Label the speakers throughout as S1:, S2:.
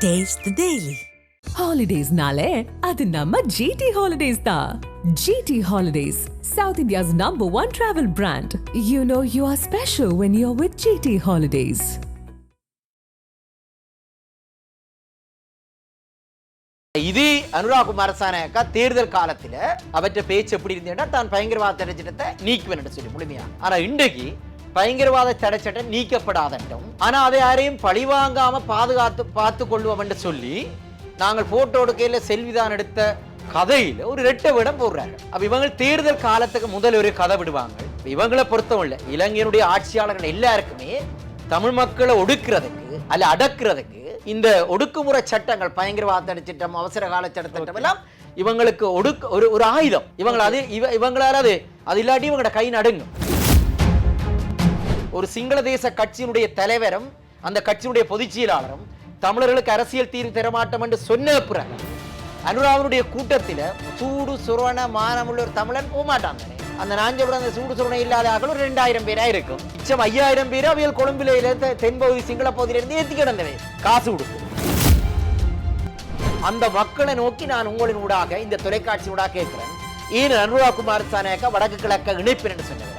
S1: Taste the Daily.
S2: Holidays-nale, adu namma GT Holidays da. GT Holidays, South India's #1 travel brand. You know you are special when you're with GT Holidays.
S3: இது அனுராக் குமாரசானேக்கா தேர்தல் காலத்தில் அவற்றை பேச்சு எப்படி இருந்தேன்னா தான் பயங்கரவாத தடை சட்டத்தை நீக்குவேன் சொல்லி முழுமையா. ஆனா இன்றைக்கு பயங்கரவாத தடை சட்டம் நீக்கப்படாதட்டும், ஆனா அதை யாரையும் பழிவாங்காம பார்த்து கொள்வோம் என்று சொல்லி நாங்கள் போட்டோ எடுக்கையில செல்விதான் எடுத்த கதையில ஒரு ரெட்டை விடம் போடுறாங்க. அப்ப இவங்க தேர்தல் காலத்துக்கு முதல் ஒரு கதை விடுவாங்க. இவங்களை பொறுத்தவரை இலங்கையினுடைய ஆட்சியாளர்கள் எல்லாருக்குமே தமிழ் மக்களை ஒடுக்கிறதுக்கு அல்ல அடக்குறதுக்கு இந்த ஒடுக்குமுறை சட்டங்கள், பயங்கரவாத தடை சட்டம், அவசர கால சட்டம் எல்லாம் இவங்களுக்கு ஒரு ஆயுதம். இவங்களால அது இல்லாட்டி இவங்களோட கை நடுங்கும். ஒரு சிங்கள தேச கட்சியினுடைய தலைவரும் அந்த கட்சியினுடைய பொதுச் செயலாளரும் தமிழர்களுக்கு அரசியல் தீர்வு தரமாட்டோம் என்று சொன்ன பிறகு அனுராவனுடைய கூட்டத்தில் சூடு சுரண மானமுள்ள ஒரு தமிழன் போகமாட்டான். அந்த நாஞ்சபுரம் அந்த சூடு சுரணை இல்லாத ஆக்கள் ஒரு 2000 பேரா இருக்கும். மிச்சம் 5000 பேர் அவையில் கொழும்பில தென்பகுதி சிங்கள பகுதியிலிருந்து ஏற்றி கிடந்தவை காசு கொடுக்கும். அந்த மக்களை நோக்கி நான் உங்களின் ஊடாக இந்த தொலைக்காட்சி ஊடாக கேட்கிறேன், ஏன் அனுராக் குமாரசானேக்கா வடக்கு கிழக்க இணைப்பேன் என்று சொன்னவரா,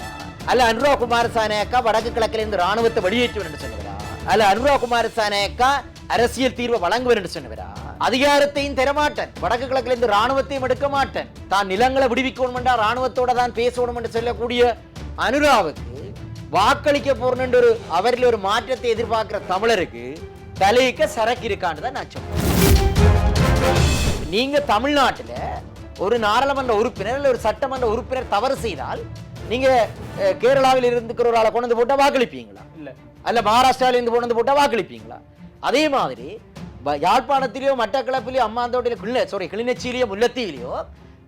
S3: அல்ல அனுராக் குமாரசானேக்கா வடக்கு கிழக்கில் இருந்து ராணுவத்தை வெளியேற்றுவேன் என்று சொன்னவரா, அல்ல அனுராக் குமாரசானேக்கா அரசியல் தீர்வை வழங்குவேன் என்று சொன்னவரா, அதிகாரத்தையும் தரமாட்டேன், வடக்கு கிழக்கில் இருந்து ராணுவத்தையும் எடுக்க மாட்டேன், தான் நிலங்களை விடுவிக்கணும் என்றா ராணுவத்தோட தான் பேசணும் என்று சொல்லக்கூடிய அனுராவுக்கு வாக்களிக்க போறேன் ஒரு அவரில் ஒரு மாற்றத்தை எதிர்பார்க்கிற தமிழருக்கு தலைக்க சரக்கு இருக்கான்னு தான் நான் சொல்றேன். நீங்க தமிழ்நாட்டில் ஒரு நாடாளுமன்ற உறுப்பினர் ஒரு சட்டமன்ற உறுப்பினர் தவறு செய்தால் நீங்க கேரளாவில் இருக்கிற ஒரு ஆளை கொண்டு வந்து போட்டா வாக்களிப்பீங்களா? இல்ல. அல்ல மகாராஷ்டிராவில இருந்து கொண்டு வந்து போட்டா வாக்களிப்பீங்களா? அதே மாதிரி யாழ்ப்பாணத்திலேயோ மட்டக்களப்பிலேயோ அம்மாந்தோட்டிலோ கிளிநொச்சியிலேயோ முல்லத்தீவிலேயோ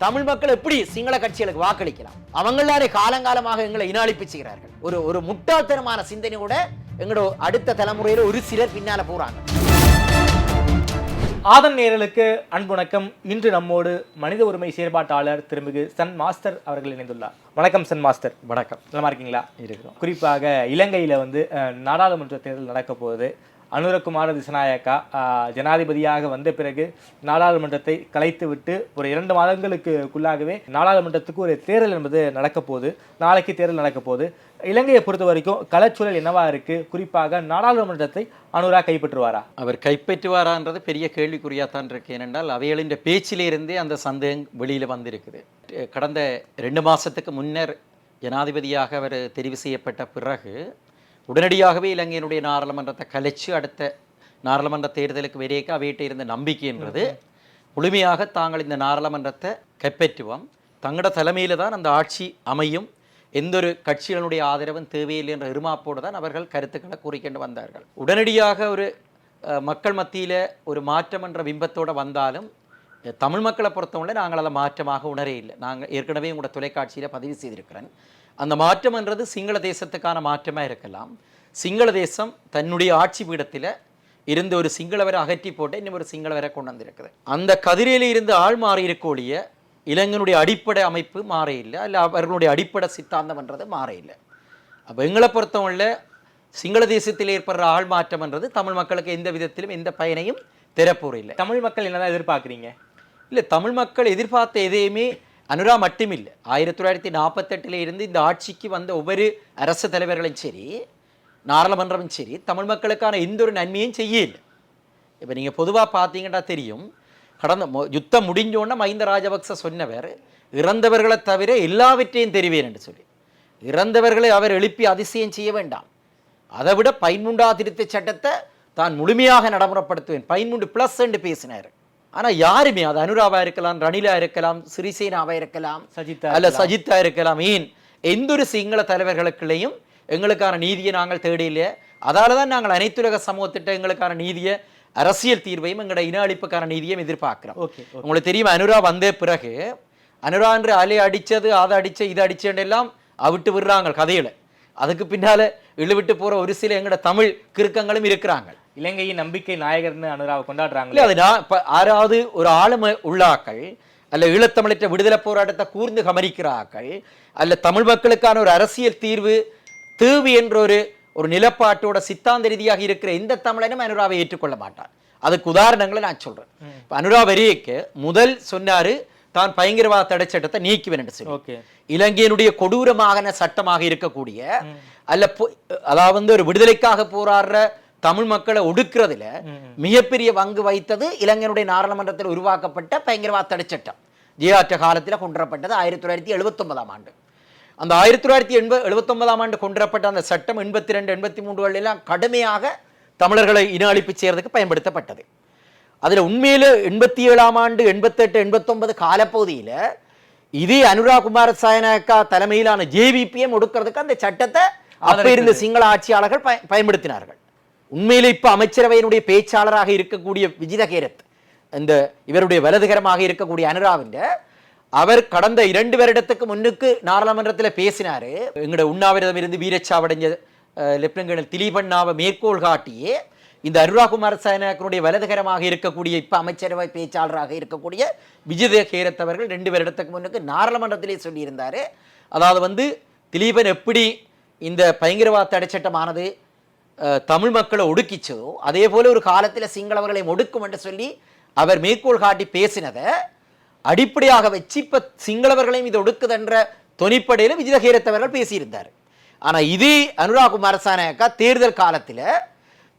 S3: தமிழ் மக்கள் எப்படி சிங்கள கட்சிகளுக்கு வாக்களிக்கலாம்? அவங்களாரே காலங்காலமாக எங்களை இனாளிப்பு செய்கிறார்கள். ஒரு முட்டாள்தனமான சிந்தனையோட எங்களோட அடுத்த தலைமுறையில ஒரு சிலர் பின்னால போறாங்க.
S4: ஆதன் நேயர்களுக்கு அன்பு வணக்கம். இன்று நம்மோடு மனித உரிமை செயற்பாட்டாளர் திருமிகு சன் மாஸ்டர் அவர்கள் இணைந்துள்ளார். வணக்கம் சன் மாஸ்டர். வணக்கம். நல்லா இருக்கீங்களா? இருக்கிறோம். குறிப்பாக இலங்கையில் நாடாளுமன்ற தேர்தல் நடக்க போகுது. அனுரகுமார திசாநாயக்கா ஜனாதிபதியாக வந்த பிறகு நாடாளுமன்றத்தை கலைத்து விட்டு ஒரு 2 மாதங்களுக்குள்ளாகவே நாடாளுமன்றத்துக்கு ஒரு தேர்தல் என்பது நடக்க போகுது. நாளைக்கு தேர்தல் நடக்க போகுது. இலங்கையை பொறுத்த வரைக்கும் களச்சூழல் என்னவா இருக்கு? குறிப்பாக நாடாளுமன்றத்தை அனுரா கைப்பற்றுவாரா?
S3: அவர் கைப்பற்றுவாரான்றது பெரிய கேள்விக்குறியாத்தான் இருக்கு. ஏனென்றால் அவைகளின் பேச்சிலிருந்தே அந்த சந்தேகம் வெளியில் வந்திருக்குது. கடந்த 2 மாதத்துக்கு முன்னர் ஜனாதிபதியாக அவர் தெரிவு செய்யப்பட்ட பிறகு உடனடியாகவே இலங்கையினுடைய நாடாளுமன்றத்தை கலைச்சு அடுத்த நாடாளுமன்ற தேர்தலுக்கு வரைக்கும் அவையிட்ட இருந்த நம்பிக்கை என்பது முழுமையாக தாங்கள் இந்த நாடாளுமன்றத்தை கைப்பற்றுவோம், தங்களோட தலைமையில் தான் அந்த ஆட்சி அமையும், எந்த ஒரு கட்சிகளுடைய ஆதரவும் தேவையில்லை என்ற இருமாப்போடு தான் அவர்கள் கருத்துக்களை கூறிக்கொண்டு வந்தார்கள். உடனடியாக ஒரு மக்கள் மத்தியில் ஒரு மாற்றம் என்ற பிம்பத்தோடு வந்தாலும் தமிழ் மக்களை பொறுத்தவரை நாங்கள் அதை மாற்றமாக உணரே இல்லை. நாங்கள் ஏற்கனவே உங்களோட தொலைக்காட்சியில் பதிவு செய்திருக்கிறேன். அந்த மாற்றம் என்றது சிங்கள தேசத்துக்கான மாற்றமாக இருக்கலாம். சிங்கள தேசம் தன்னுடைய ஆட்சி பீடத்தில் இருந்து ஒரு சிங்களவரை அகற்றி போட்டு இன்னும் ஒரு சிங்களவரை கொண்டு வந்திருக்குது. அந்த கதிரையில் இருந்து ஆள் மாறி இருக்கக்கூடிய இளைஞனுடைய அடிப்படை அமைப்பு மாற இல்லை, அல்ல அவர்களுடைய அடிப்படை சித்தாந்தம் என்றது மாற இல்லை. அப்போ எங்களை பொறுத்தவரை சிங்கள தேசத்தில் ஏற்படுற ஆள் மாற்றம் என்றது தமிழ் மக்களுக்கு எந்த விதத்திலும் எந்த பயனையும் தரப்போற இல்லை.
S4: தமிழ் மக்கள் என்னதான் எதிர்பார்க்குறீங்க?
S3: இல்லை, தமிழ் மக்கள் எதிர்பார்த்த எதையுமே அனுரா மட்டுமில்லை, 1948 இருந்து இந்த ஆட்சிக்கு வந்த ஒவ்வொரு அரசு தலைவர்களும் சரி நாடாளுமன்றமும் சரி தமிழ் மக்களுக்கான எந்த ஒரு நன்மையும் செய்யல. இப்போ நீங்கள் பொதுவாக பார்த்தீங்கன்னா தெரியும், கடந்த யுத்தம் முடிஞ்சோன்னா மஹிந்த ராஜபக்ச சொன்னவர் இறந்தவர்களை தவிர எல்லாவற்றையும் தெரிவேன் என்று சொல்லி, இறந்தவர்களை அவர் எழுப்பி அதிசயம் செய்ய வேண்டாம், அதை விட 13 திருத்த சட்டத்தை தான் முழுமையாக நடைமுறைப்படுத்துவேன், 13+ என்று பேசினார். ஆனால் யாருமே, அது அனுராவா இருக்கலாம், ரணிலா இருக்கலாம், சிறிசேனாவா இருக்கலாம், சஜித்தா இருக்கலாம், ஏன் எந்த ஒரு சிங்கள தலைவர்களுக்குள்ளேயும் எங்களுக்கான நீதியை நாங்கள் தேடியில்லை. அதால தான் நாங்கள் அனைத்துலக சமூகத்திட்ட எங்களுக்கான நீதியை, அரசியல் தீர்வையும் எங்களோட இன அழிப்புக்கான நீதியும் எதிர்பார்க்கிறோம். உங்களுக்கு தெரியும், அனுரா வந்த பிறகு அனுரா என்று அலை அடித்தது, அதை அடித்த இதை அடிச்சேன்னு எல்லாம் அவிட்டு விடுறாங்க கதையில. அதுக்கு பின்னால இழுவிட்டு போற ஒரு சில எங்களோட தமிழ் கிறுக்கங்களும் இருக்கிறாங்க.
S4: இலங்கையின் நம்பிக்கை நாயகர்னு அனுராவை கொண்டாடுறாங்க.
S3: அது யாராவது ஒரு ஆளுமை உள்ளாக்கள் அல்ல ஈழத்தமிழற்ற விடுதலை போராட்டத்தை கூர்ந்து கமனிக்கிறார்கள், அல்ல தமிழ் மக்களுக்கான ஒரு அரசியல் தீர்வு தேவை என்ற ஒரு நிலப்பாட்டோட சித்தாந்த ரீதியாக இருக்கிற எந்த தமிழனும் அனுராவை ஏற்றுக்கொள்ள மாட்டார். அதுக்கு உதாரணங்களை நான் சொல்றேன். இப்போ அனுரா வரியக்கு முதல் சொன்னாரு தான் பயங்கரவாத தடை சட்டத்தை நீக்குவேன் என்று சொல்லி. இலங்கையினுடைய கொடூரமான சட்டமாக இருக்கக்கூடிய அதாவது ஒரு விடுதலைக்காக போராடுற தமிழ் மக்களை ஒடுக்கிறதுல மிகப்பெரிய பங்கு வைத்தது இலங்கையினுடைய நாடாளுமன்றத்தில் உருவாக்கப்பட்ட பயங்கரவாத தடை சட்டம். ஜெயாற்ற காலத்தில் கொண்டுவரப்பட்டது 1979ஆம் ஆண்டு. அந்த 1979ஆம் ஆண்டு கொண்டுவரப்பட்ட அந்த சட்டம் 82, 83 எல்லாம் கடுமையாக தமிழர்களை இன அழிப்பு செய்யறதுக்கு பயன்படுத்தப்பட்டது. அதுல உண்மையில 87ஆம் ஆண்டு 88, 89 காலப்பகுதியில இதே அனுரா குமார சாயநாயக்கா தலைமையிலான JVPM ஒடுக்கிறதுக்கு அந்த சட்டத்தை அப்ப இருந்த சிங்கள ஆட்சியாளர்கள் பயன்படுத்தினார்கள். உண்மையில இப்ப அமைச்சரவையினுடைய பேச்சாளராக இருக்கக்கூடிய விஜித கேரத், இந்த இவருடைய வலதுகரமாக இருக்கக்கூடிய அனுராவின் அவர் கடந்த 2 வருடத்துக்கு முன்னுக்கு நாடாளுமன்றத்தில் பேசினாரு. எங்களோட உண்ணாவிரதம் இருந்து வீரச்சாவடைஞ்ச லெப்டினன்ட் கர்னல் திலீபண்ணாவை மேற்கோள் காட்டியே இந்த அனுரா குமார சாயநாயக்கனுடைய வலதுகரமாக இருக்கக்கூடிய இப்ப அமைச்சரவை பேச்சாளராக இருக்கக்கூடிய விஜித கேரத் அவர்கள் 2 வருடத்துக்கு முன்னுக்கு நாடாளுமன்றத்திலே சொல்லியிருந்தாரு. அதாவது திலீபன் எப்படி இந்த பயங்கரவாத தடை சட்டமானது தமிழ் மக்களை ஒடுக்கிச்சோ அதே போல ஒரு காலத்தில் சிங்களவர்களை ஒடுக்கும் என்று சொல்லி அவர் மேற்கோள் காட்டி பேசினதை அடிப்படையாக வச்சு இப்ப சிங்களவர்களையும் இது ஒடுக்குதென்ற தொனிப்படையில விஜித கேரத் அவர்கள் பேசியிருந்தார். ஆனா இதே அனுரா குமார சாயநாயக்கா தேர்தல் காலத்தில்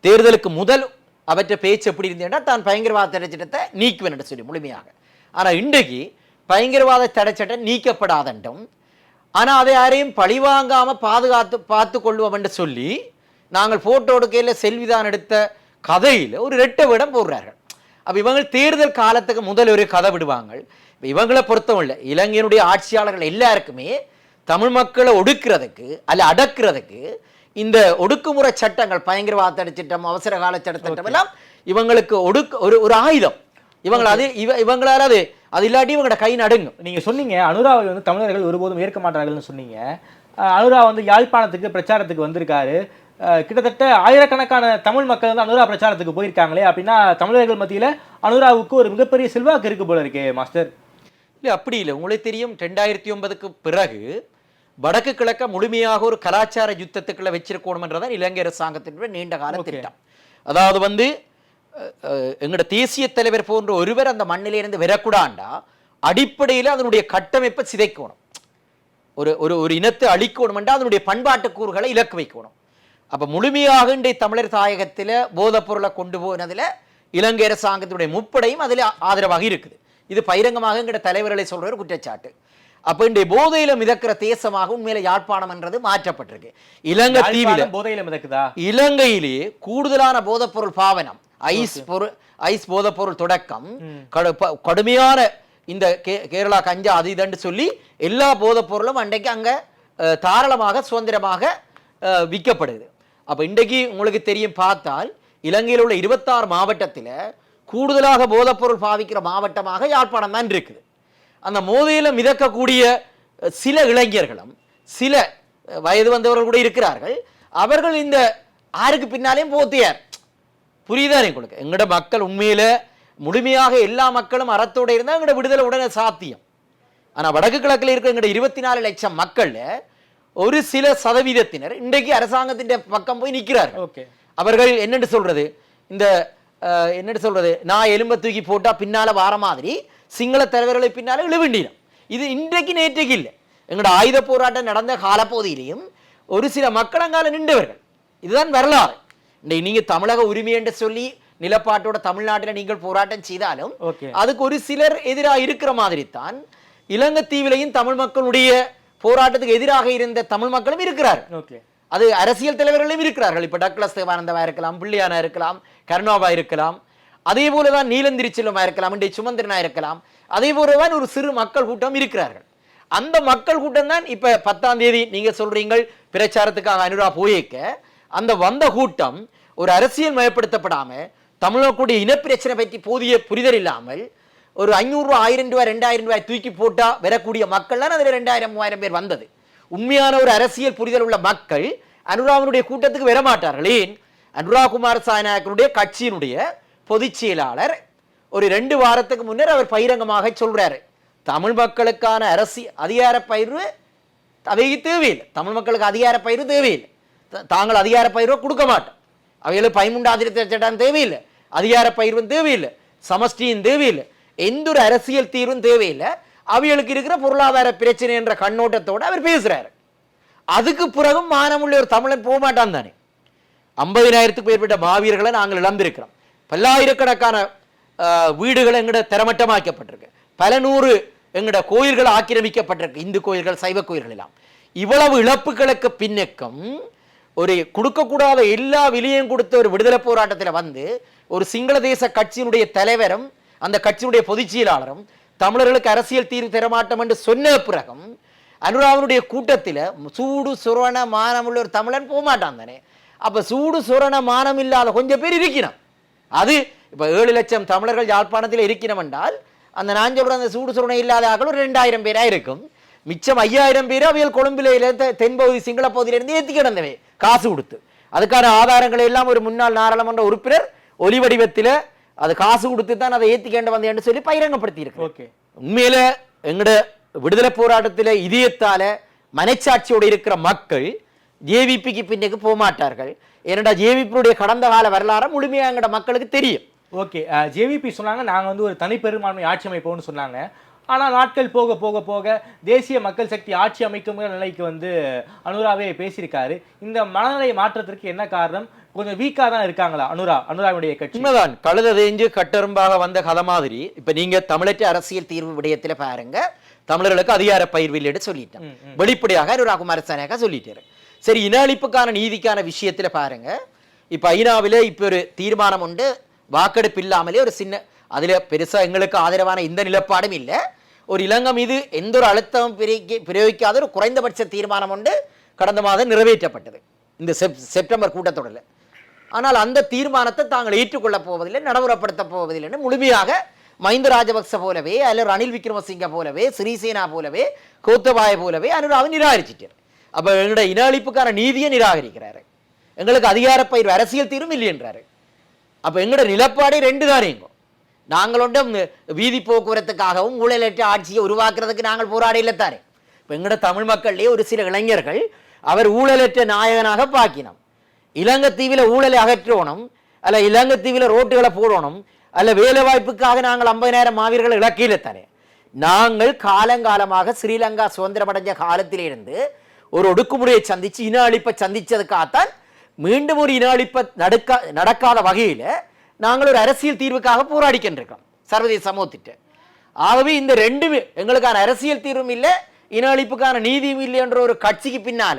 S3: தேர்தலுக்கு முதல் அவற்றை பேச்சு எப்படி இருந்தேன்னா தான் பயங்கரவாத தடை சட்டத்தை நீக்குவேன் என்று சொல்லி முழுமையாக. ஆனா இன்றைக்கு பயங்கரவாத தடை சட்டம் நீக்கப்படாதண்டும் ஆனா அதை யாரையும் பழிவாங்காம பார்த்து கொள்வோம் என்று சொல்லி நாங்கள் போட்டோ எடுக்கையில் செல்விதான் எடுத்த கதையில் ஒரு ரெட்டை விடம் போடுறார்கள். அப்ப இவங்க தேர்தல் காலத்துக்கு முதல் ஒரு கதை விடுவாங்க. இவங்களை பொறுத்தவரை இலங்கையினுடைய ஆட்சியாளர்கள் எல்லாருக்குமே தமிழ் மக்களை ஒடுக்கிறதுக்கு அல்ல அடக்கிறதுக்கு இந்த ஒடுக்குமுறை சட்டங்கள் பயங்கரவாத தடை சட்டம் அவசர கால சட்டம் எல்லாம் இவங்களுக்கு ஒரு ஆயுதம். இவங்களால அது இல்லாட்டி இவங்களோட கை நடுங்கும்.
S4: நீங்க சொன்னீங்க அனுராவை தமிழர்கள் ஒருபோதும் ஏற்க மாட்டார்கள்னு சொன்னீங்க. அனுரா யாழ்ப்பாணத்துக்கு பிரச்சாரத்துக்கு வந்திருக்காரு. கிட்டத்தட்ட ஆயிரக்கணக்கான தமிழ் மக்கள் அனுரா பிரச்சாரத்துக்கு போயிருக்காங்களே, அப்படின்னா தமிழர்கள் மத்தியில அனுராவுக்கு ஒரு மிகப்பெரிய செல்வாக்கு இருக்கு போல இருக்கே மாஸ்டர்.
S3: இல்லை அப்படி இல்லை. உங்களுக்கு தெரியும் 2009க்கு பிறகு வடக்கு கிழக்க முழுமையாக ஒரு கலாச்சார யுத்தத்துக்குள்ள வச்சிருக்கணும்ன்றதான் இலங்கை அரசாங்கத்தினுடைய நீண்ட கால திட்டம். அதாவது எங்களோட தேசிய தலைவர் போன்ற ஒருவர் அந்த மண்ணிலிருந்து வரக்கூடாண்டா அடிப்படையில் அதனுடைய கட்டமைப்பை சிதைக்கணும். ஒரு இனத்தை அழிக்கணும்ன்றா அதனுடைய பண்பாட்டு கூறுகளை இலக்கு வைக்கணும். அப்ப முழுமையாக இன்றைய தமிழர் தாயகத்தில் போதைப் பொருளை கொண்டு போனதுல இலங்கை அரசாங்கத்தினுடைய முப்படையும் அதில் ஆதரவாக இருக்குது. இது பகிரங்கமாக எங்கட தலைவர்களை சொல்ற ஒரு குற்றச்சாட்டு. அப்ப இன்றைய போதையில மிதக்கிற தேசமாக உண்மையில யாழ்ப்பாணம் என்றது மாற்றப்பட்டிருக்கு. இலங்கை தீவில
S4: போதையில மிதக்குதா?
S3: இலங்கையிலேயே கூடுதலான போதைப் பொருள் பாவனம், ஐஸ் போதைப் பொருள் தொடக்கம் கடுமையான இந்த கேரளா கஞ்சா அது இதுன்னு சொல்லி எல்லா போதைப் பொருளும் அன்றைக்கு அங்க தாராளமாக சுதந்திரமாக விற்கப்படுது. அப்ப இன்றைக்கு உங்களுக்கு தெரியும் பார்த்தால் இலங்கையில் உள்ள 26 மாவட்டத்தில் கூடுதலாக போதைப்பொருள் பாவிக்கிற மாவட்டமாக யாழ்ப்பாணம் தான் இருக்குது. அந்த மோதையில மிதக்கக்கூடிய சில இளைஞர்களும் சில வயது வந்தவர்கள் கூட இருக்கிறார்கள். அவர்கள் இந்த ஆருக்கு பின்னாலேயும் போத்தியார். புரியுதா உங்களுக்கு? எங்கட மக்கள் உண்மையில முழுமையாக எல்லா மக்களும் அறத்தோடு இருந்தால் எங்கட விடுதலை உடனே சாத்தியம். ஆனா வடக்கு கிழக்கில் இருக்கிற எங்கட 24 லட்சம் மக்கள் ஒரு சில சதவீதத்தினர் இன்றைக்கு அரசாங்கத்தின் பக்கம் போய் நிற்கிறார்கள். அவர்கள் என்னென்று சொல்றது, இந்த என்னென்னு சொல்றது, நான் எலும்பை தூக்கி போட்டா பின்னால வார மாதிரி சிங்கள தலைவர்களை பின்னால இழுவிண்டினம். இது இன்றைக்கு நேற்றைக்கு இல்லை. எங்களோட ஆயுத போராட்டம் நடந்த காலப்பகுதியிலையும் ஒரு சில மக்கள் அங்கால நின்றவர்கள். இதுதான் வரலாறு. நீங்க தமிழக உரிமை என்று சொல்லி நிலப்பாட்டோட தமிழ்நாட்டில் நீங்கள் போராட்டம் செய்தாலும் அதுக்கு ஒரு சிலர் எதிராக இருக்கிற மாதிரி தான் இலங்கை தீவிலையும் தமிழ் மக்களுடைய போராட்டத்துக்கு எதிராக இருந்த தமிழ் மக்களும் இருக்கிறார்கள். அது அரசியல் தலைவர்களும் இருக்கிறார்கள். இப்ப டக்ளஸ் தேவானந்தவா இருக்கலாம், பிள்ளையானா இருக்கலாம், கருணாவா இருக்கலாம், அதே போலதான் நீலந்திரிச்செல்வமா இருக்கலாம், இன்றைய சுமந்திரனா இருக்கலாம். அதே போலதான் ஒரு சிறு மக்கள் கூட்டம் இருக்கிறார்கள். அந்த மக்கள் கூட்டம் தான் இப்ப 10ஆம் தேதி நீங்க சொல்றீங்கள் பிரச்சாரத்துக்காக அனுரா போயிருக்க அந்த வந்த கூட்டம் ஒரு அரசியல் மயப்படுத்தப்படாம தமிழர்களுடைய இனப்பிரச்சனை பற்றி போதிய புரிதல் இல்லாமல் ஒரு 500 ரூபாய் 1000 ரூபாய் 2000 ரூபாய் தூக்கி போட்டா வரக்கூடிய மக்கள் தான் அதுல 2000 3000 பேர் வந்தது. உண்மையான ஒரு அரசியல் புரிதல் உள்ள மக்கள் அனுராவினுடைய கூட்டத்துக்கு வரமாட்டார்கள். ஏன்? அனுரா குமார சாயநாயக்கனுடைய கட்சியினுடைய பொதுச் செயலாளர் ஒரு 2 வாரத்துக்கு முன்னர் அவர் பகிரங்கமாக சொல்றாரு, தமிழ் மக்களுக்கான அதிகார பயிர்வு அவைக்கு தேவையில்லை, தமிழ் மக்களுக்கு அதிகார பயிர்வு தேவையில்லை, தாங்கள் அதிகார பயிர்வை கொடுக்க மாட்டோம், அவைகளுக்கு 13ஆம் திருத்த சட்டம் தேவையில்லை, அதிகார பகிர்வும் தேவையில்லை, சமஷ்டியும் தேவையில்லை, எந்த ஒரு அரசியல் தீர்வும் தேவையில்லை, அவைகளுக்கு இருக்கிற பொருளாதார பிரச்சனை என்ற கண்ணோட்டத்தோடு அவர் பேசுறாரு. அதுக்கு பிறகும் மானமுள்ள ஒரு தமிழன் போக மாட்டான் தானே. 50,000க்கு மேற்பட்ட மாவீரர்களை நாங்கள் இழந்திருக்கிறோம். பல்லாயிரக்கணக்கான வீடுகள் எங்கட தரமட்டமாக்கப்பட்டிருக்கு, பல நூறு எங்கட கோயில்கள் ஆக்கிரமிக்கப்பட்டிருக்கு, இந்து கோயில்கள் சைவ கோயில்கள் எல்லாம். இவ்வளவு இழப்புகளுக்கு பின்னுக்கும் ஒரு கொடுக்கக்கூடாத எல்லா விலையும் கொடுத்த ஒரு விடுதலை போராட்டத்தில் வந்து ஒரு சிங்கள தேச கட்சியினுடைய தலைவரும் அந்த கட்சியினுடைய பொதுச் செயலாளரும் தமிழர்களுக்கு அரசியல் தீர்வு தரமாட்டோம் என்று சொன்ன பிறகும் அனுராவனுடைய கூட்டத்தில் சூடு சுரண மானமுள்ள ஒரு தமிழன் போக மாட்டான் தானே. அப்போ சூடு சுரண மானம் இல்லாத கொஞ்சம் பேர் இருக்கணும். அது இப்போ 7 லட்சம் தமிழர்கள் யாழ்ப்பாணத்தில் இருக்கணும் என்றால் அந்த நான் சொல்கிற அந்த சூடு சுரணை இல்லாத ஆக்கள் ஒரு 2000 பேராக இருக்கும். மிச்சம் 5000 பேர் அவையில் கொழும்பில் தென்பகுதி சிங்கள பகுதியிலிருந்து ஏற்றி கிடந்தவை காசு கொடுத்து. அதுக்கான ஆதாரங்களை எல்லாம் ஒரு முன்னாள் நாடாளுமன்ற உறுப்பினர் ஒலி வடிவத்தில் அது காசு கொடுத்து தான் அதை ஏற்றிக்கேண்டு வந்தேன்னு சொல்லி பகிரங்கப்படுத்தி இருக்கு. ஓகே, உண்மையில எங்கட விடுதலை போராட்டத்தில் இதயத்தால மனச்சாட்சியோடு இருக்கிற மக்கள் ஜேவிபிக்கு பின்னுக்கு போக மாட்டார்கள். ஏனடா ஜேவிபியுடைய கடந்த கால வரலாறு முழுமையாக எங்கட மக்களுக்கு தெரியும்.
S4: ஓகே, ஜேவிபி சொன்னாங்க நாங்கள் வந்து ஒரு தனிப்பெரும்பான்மை ஆட்சி அமைப்போம்னு சொன்னாங்க. ஆனால் நாட்கள் போக போக போக தேசிய மக்கள் சக்தி ஆட்சி அமைக்கும் நிலைக்கு வந்து அனுராவே பேசியிருக்காரு. இந்த மனநிலை மாற்றத்திற்கு என்ன காரணம்? கொஞ்சம் வீக்காக தான் இருக்காங்களா அனுராவுடைய கட்சி?
S3: உண்மைதான், கழுத தேஞ்சு கட்டெரும்பாக வந்த கதை மாதிரி. இப்போ நீங்க தமிழற்ற அரசியல் தீர்வு விடயத்தில் பாருங்க, தமிழர்களுக்கு அதிகார பயிர்வில்லைன்னு சொல்லிட்டேன், வெளிப்படையாக அனுரா குமாரசாமியாக சொல்லிட்டாரு. சரி, இன அழிப்புக்கான நீதிக்கான விஷயத்தில் பாருங்க, இப்போ ஐநாவில் இப்போ ஒரு தீர்மானம் உண்டு, வாக்கெடுப்பு இல்லாமலே ஒரு சின்ன, அதில் பெருசாக எங்களுக்கு ஆதரவான இந்த நிலப்பாடும் இல்லை, ஒரு இலங்கை மீது எந்த ஒரு அழுத்தமும் பிரயோகிக்காத ஒரு குறைந்தபட்ச தீர்மானம் உண்டு கடந்த மாதம் நிறைவேற்றப்பட்டது இந்த செப்டம்பர் கூட்டத்தொடரில். ஆனால் அந்த தீர்மானத்தை தாங்கள் ஏற்றுக்கொள்ளப் போவதில்லை, நடைமுறைப்படுத்த போவதில்லைன்னு முழுமையாக மஹிந்த ராஜபக்ச போலவே அல்லது ரணில் விக்ரமசிங்க போலவே சிறிசேனா போலவே கோத்தபாய போலவே அனுராவை நிராகரிச்சிட்டார். அப்போ எங்களுடைய இன அழிப்புக்கான நீதியை நிராகரிக்கிறாரு, எங்களுக்கு அதிகார பயிர் அரசியல் தீர்வும் இல்லை என்றாரு. அப்போ எங்களோட நிலப்பாடே 2 தான் இருக்கும். நாங்களோட வீதி போக்குவரத்துக்காகவும் ஊழலற்ற ஆட்சியை உருவாக்குறதுக்கு நாங்கள் போராட இல்லத்தாரே. இப்போ எங்களோட தமிழ் மக்கள்லேயே ஒரு சில இளைஞர்கள் அவர் ஊழலற்ற நாயகனாக பார்க்கணும், இலங்கைத்தீவில் ஊழலை அகற்றணும், அல்ல இலங்கைத்தீவில் ரோட்டுகளை போடணும், அல்ல வேலை வாய்ப்புக்காக நாங்கள் 50,000 மாவீரர்களை இலக்கையில்தானே. நாங்கள் காலங்காலமாக ஸ்ரீலங்கா சுதந்திரம் அடைஞ்ச காலத்திலிருந்து ஒரு ஒடுக்குமுறையை சந்திச்சு இன அழிப்பை சந்திச்சதுக்காகத்தான் மீண்டும் ஒரு இன அழிப்பை நடக்காத வகையில் நாங்கள் ஒரு அரசியல் தீர்வுக்காக போராடிக்கின்றிருக்கோம் சர்வதேச சமூகத்திட்ட. ஆகவே இந்த ரெண்டுமே எங்களுக்கான அரசியல் தீர்வும் இல்லை, இன அழிப்புக்கான நீதியும் இல்லை என்ற ஒரு கட்சிக்கு பின்னால